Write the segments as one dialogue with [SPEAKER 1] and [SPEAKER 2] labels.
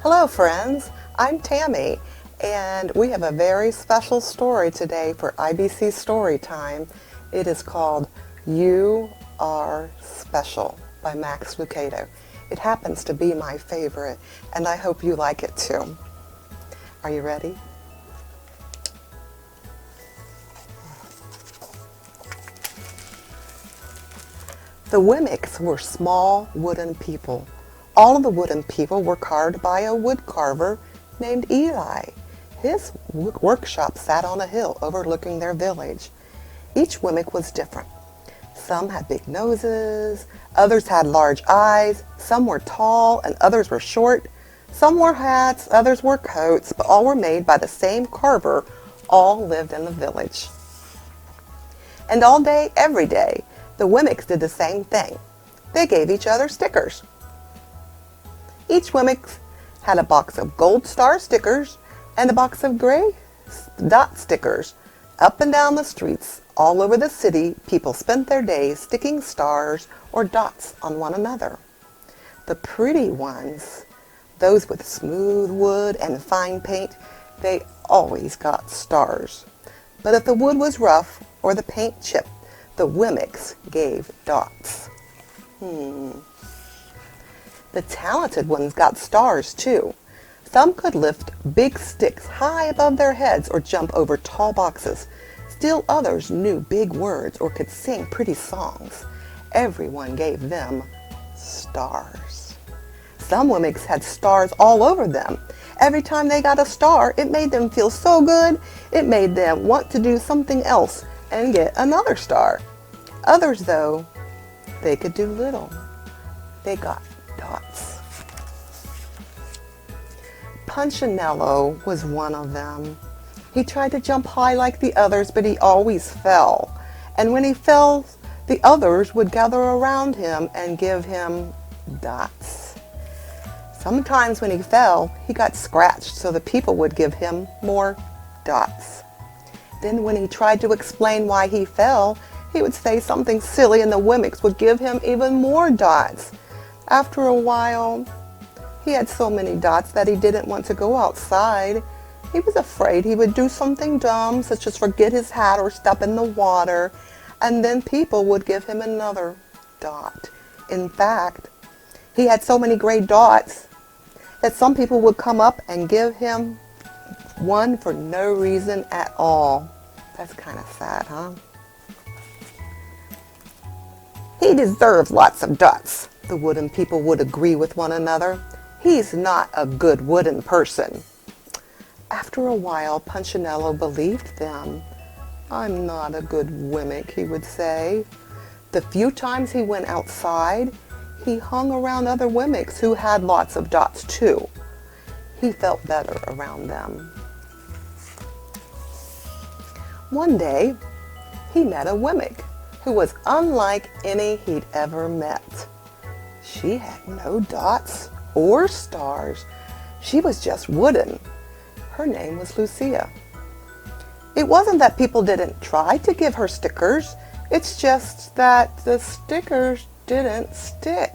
[SPEAKER 1] Hello friends, I'm Tammy and we have a very special story today for IBC Story Time. It is called You Are Special by Max Lucado. It happens to be my favorite and I hope you like it too. Are you ready? The Wemmicks were small wooden people. All of the wooden people were carved by a wood carver named Eli. His workshop sat on a hill overlooking their village. Each Wemmick was different. Some had big noses, others had large eyes, some were tall and others were short. Some wore hats, others wore coats, but all were made by the same carver. All lived in the village. And all day, every day, the Wemmicks did the same thing. They gave each other stickers. Each Wemmick had a box of gold star stickers and a box of gray dot stickers. Up and down the streets, all over the city, people spent their days sticking stars or dots on one another. The pretty ones, those with smooth wood and fine paint, they always got stars. But if the wood was rough or the paint chipped, the Wemmicks gave dots. The talented ones got stars too. Some could lift big sticks high above their heads or jump over tall boxes. Still others knew big words or could sing pretty songs. Everyone gave them stars. Some Wemmicks had stars all over them. Every time they got a star, it made them feel so good, it made them want to do something else and get another star. Others, though, they could do little. They got dots. Punchinello was one of them. He tried to jump high like the others, but he always fell. And when he fell, the others would gather around him and give him dots. Sometimes when he fell, he got scratched, so the people would give him more dots. Then when he tried to explain why he fell, he would say something silly and the Wemmicks would give him even more dots. After a while, he had so many dots that he didn't want to go outside. He was afraid he would do something dumb, such as forget his hat or step in the water, and then people would give him another dot. In fact, he had so many gray dots that some people would come up and give him one for no reason at all. That's kind of sad, huh? He deserves lots of dots, the wooden people would agree with one another. He's not a good wooden person. After a while, Punchinello believed them. I'm not a good Wemmick, he would say. The few times he went outside, he hung around other Wemmicks who had lots of dots too. He felt better around them. One day, he met a Wemmick who was unlike any he'd ever met. She had no dots or stars. She was just wooden. Her name was Lucia. It wasn't that people didn't try to give her stickers. It's just that the stickers didn't stick.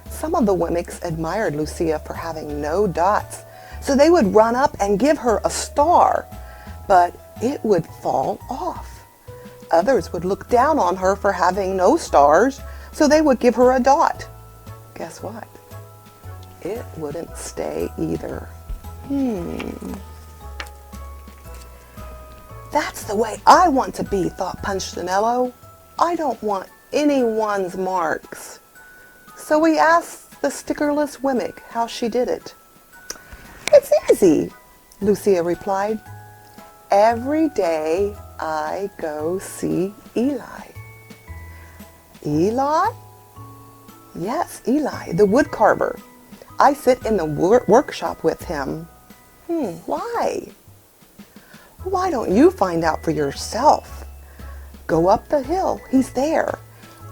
[SPEAKER 1] Some of the Wemmicks admired Lucia for having no dots, so they would run up and give her a star, but it would fall off. Others would look down on her for having no stars, so they would give her a dot. Guess what? It wouldn't stay either. That's the way I want to be, thought Punchinello. I don't want anyone's marks. So he asked the stickerless Wemmick how she did it. It's easy, Lucia replied. Every day I go see Eli. Eli? Yes, Eli, the wood carver. I sit in the workshop with him. Why? Why don't you find out for yourself? Go up the hill, he's there.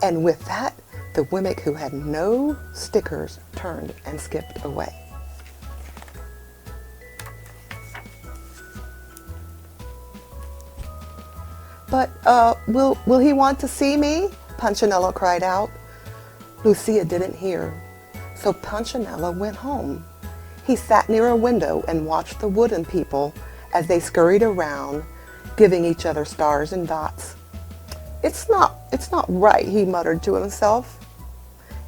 [SPEAKER 1] And with that, the Wemmick who had no stickers turned and skipped away. But, will he want to see me? Punchinello cried out. Lucia didn't hear. So Punchinello went home. He sat near a window and watched the wooden people as they scurried around, giving each other stars and dots. It's not right, he muttered to himself.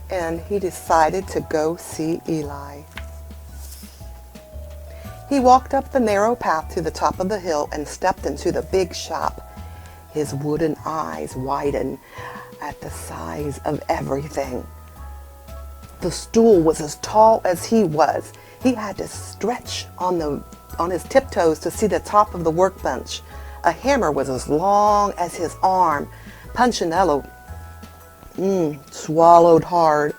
[SPEAKER 1] And he decided to go see Eli. He walked up the narrow path to the top of the hill and stepped into the big shop. His wooden eyes widened at the size of everything. The stool was as tall as he was. He had to stretch on his tiptoes to see the top of the workbench. A hammer was as long as his arm. Punchinello swallowed hard.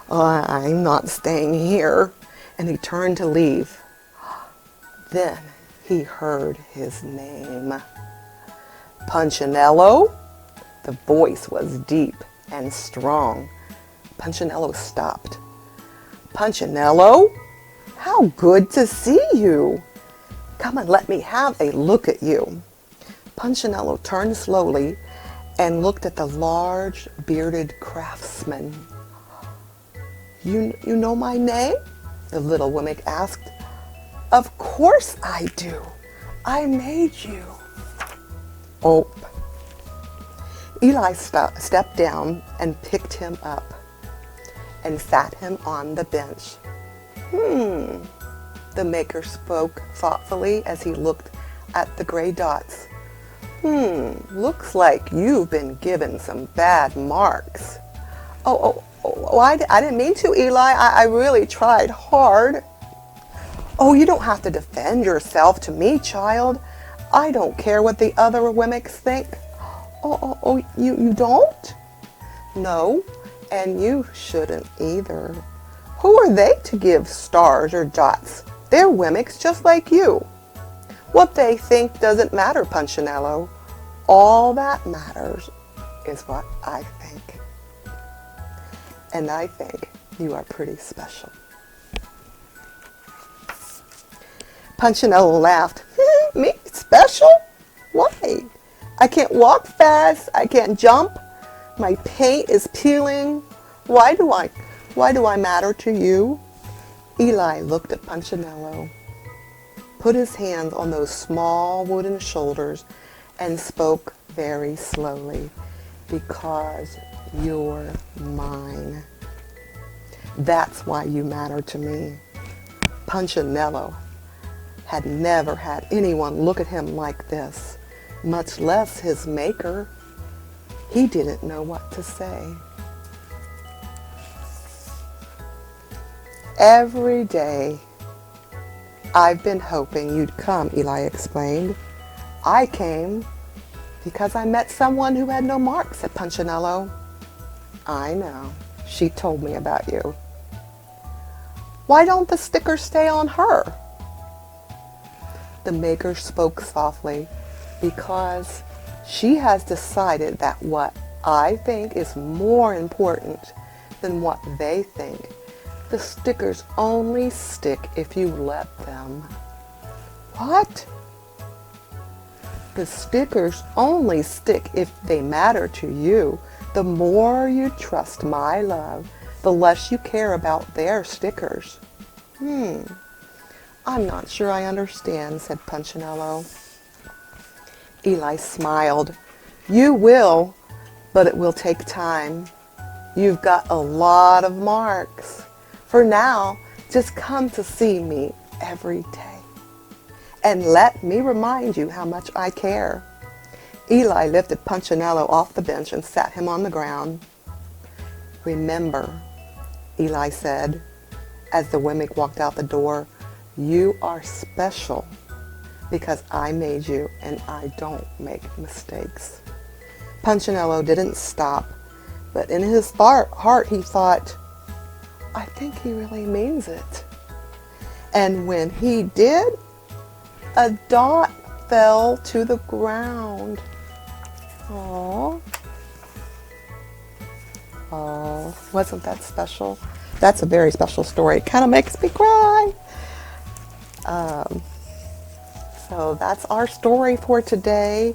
[SPEAKER 1] I'm not staying here. And he turned to leave. Then he heard his name. Punchinello? The voice was deep and strong. Punchinello stopped. Punchinello? How good to see you. Come and let me have a look at you. Punchinello turned slowly and looked at the large, bearded craftsman. You know my name? The little wimmick asked. Of course I do. I made you. Oh. Eli stepped down and picked him up and sat him on the bench. The maker spoke thoughtfully as he looked at the gray dots. Looks like you've been given some bad marks. I didn't mean to, Eli. I really tried hard. Oh, you don't have to defend yourself to me, child. I don't care what the other Wimmicks think. You don't? No, and you shouldn't either. Who are they to give stars or dots? They're Wimmicks just like you. What they think doesn't matter, Punchinello. All that matters is what I think. And I think you are pretty special. Punchinello laughed. Me? Special? Why? I can't walk fast. I can't jump. My paint is peeling. Why do I matter to you? Eli looked at Punchinello, put his hands on those small wooden shoulders, and spoke very slowly. Because you're mine. That's why you matter to me. Punchinello had never had anyone look at him like this, much less his maker. He didn't know what to say. Every day I've been hoping you'd come, Eli explained. I came because I met someone who had no marks, said Punchinello. I know. She told me about you. Why don't the stickers stay on her? The maker spoke softly. Because she has decided that what I think is more important than what they think. The stickers only stick if you let them. What? The stickers only stick if they matter to you. The more you trust my love, the less you care about their stickers. I'm not sure I understand, said Punchinello. Eli smiled. You will, but it will take time. You've got a lot of marks. For now, just come to see me every day. And let me remind you how much I care. Eli lifted Punchinello off the bench and sat him on the ground. Remember, Eli said, as the Wimmick walked out the door, you are special because I made you and I don't make mistakes. Punchinello didn't stop, but in his heart he thought, I think he really means it. And when he did, a dot fell to the ground. Aww. Oh, wasn't that special? That's a very special story. It kind of makes me cry. So that's our story for today.